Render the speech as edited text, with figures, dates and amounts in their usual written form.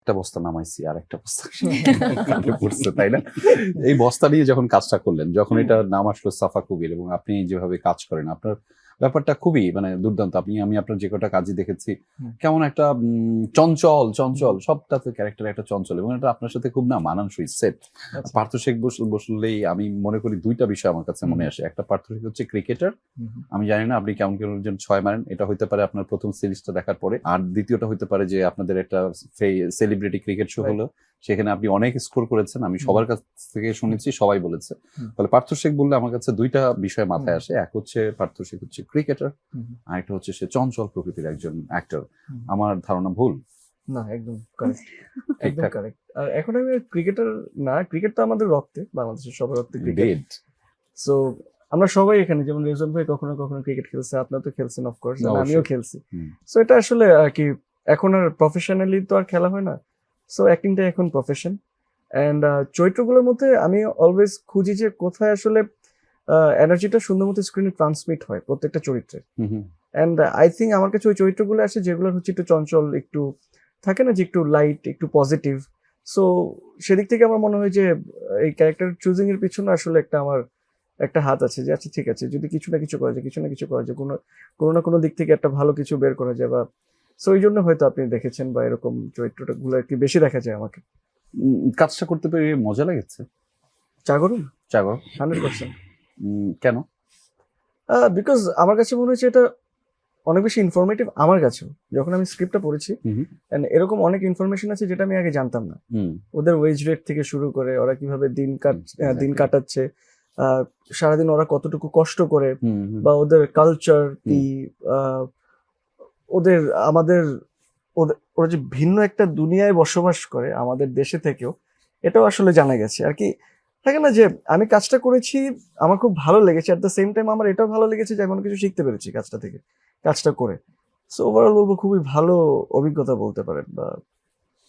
একটা বস্তা নামাইছি আর একটা বস্তা পড়ছে, তাই না? এই বস্তা নিয়ে যখন কাজটা করলেন, যখন এটা নাম আসলো সাফা কবির, এবং আপনি যেভাবে কাজ করেন, আপনার ব্যাপারটা খুবই মানে দুর্দান্ত। আমি আপনার যে কটা কাজই দেখেছি, কেমন একটা চঞ্চল চঞ্চল, সবটাতে ক্যারেক্টার একটা চঞ্চল, এবং এটা আপনার সাথে খুব না মানানসই সেট। পার্থ শেখ বসলেই আমি মনে করি দুইটা বিষয় আমার কাছে মনে আসে। একটা, পার্থ শেখ হচ্ছে ক্রিকেটার, আমি জানি না আপনি কেমন কেমন একজন ছয় মারেন, এটা হইতে পারে আপনার প্রথম সিরিজটা দেখার পরে। আর দ্বিতীয়টা হইতে পারে যে আপনাদের একটা সেলিব্রিটি ক্রিকেট শো হলো, সেখানে আপনি অনেক স্কোর করেছেন, আমি সবার কাছ থেকে শুনেছি, সবাই বলেছে। ফলে পার্থ শেখ বললে আমার কাছে দুইটা বিষয় মাথায় আসে। এক হচ্ছে পার্থ শেখ হচ্ছে ক্রিকেটার, আর একটা হচ্ছে সে চঞ্চল প্রকৃতির একজন অ্যাক্টর। আমার ধারণা ভুল? না, একদম কারেক্ট, একদম কারেক্ট। আর এখন আমি ক্রিকেটার না, ক্রিকেট তো আমাদের রক্তে, বাংলাদেশের সবার রক্তে ক্রিকেট। সো আমরা সবাই এখানে, যেমন রেজন ভাই কখনো কখনো ক্রিকেট খেলছে, আপনারা তো খেলছেন অফকোর্স, আমিও খেলছি। সো এটা আসলে কি এখন আর প্রফেশনালি তো আর খেলা হয় না, সো অ্যাক্টিংটা এখন প্রফেশন। অ্যান্ড চরিত্রগুলোর মধ্যে আমি অলওয়েজ খুঁজি যে কোথায় আসলে এনার্জিটা সুন্দর মতো স্ক্রিনে ট্রান্সমিট হয় প্রত্যেকটা চরিত্রে। অ্যান্ড আই থিঙ্ক আমার কাছে ওই চরিত্রগুলো আসে যেগুলো হচ্ছে একটু চঞ্চল, একটু থাকে না যে একটু লাইট, একটু পজিটিভ। সো সেদিক থেকে আমার মনে হয় যে এই ক্যারেক্টার চুজিং এর পিছনে আসলে আমার একটা হাত আছে, যে আচ্ছা ঠিক আছে, যদি কিছু না কিছু করা যায়, কিছু না কিছু করা যায়, কোনো না কোনো দিক থেকে একটা ভালো কিছু বের করা যায়, বা সো এই জন্য হয়তো আপনি দেখেছেন, বা এরকম চরিত্রটা গুলো একটু বেশি দেখা যায় আমাকে। কাজটা করতে পেরে মজা লেগেছে? চাগরুন 100%। কেন? বিকজ আমার কাছে মনে হচ্ছে এটা অনেক বেশি ইনফরমেটিভ আমার কাছেও। যখন আমি স্ক্রিপ্টটা পড়েছি, এরকম অনেক ইনফরমেশন আছে যেটা আমি আগে জানতাম না। ওদের ওয়েজ রেট থেকে শুরু করে ওরা কিভাবে দিন কাটাচ্ছে, সারাদিন ওরা কতটুকু কষ্ট করে, বা ওদের কালচার কি, ওরা যে ভিন্ন একটা দুনিয়ায় বসবাস করে আমাদের দেশে থেকেও, এটাও আসলে জানা গেছে আর কি। থাকে না যে আমি কাজটা করেছি, আমার খুব ভালো লেগেছে, অ্যাট দ্য সেম টাইম আমার এটাও ভালো লেগেছে যে কোনো কিছু শিখতে পেরেছি কাজটা করে। সো ওভারঅল বলবো খুবই ভালো অভিজ্ঞতা বলতে পারেন, বা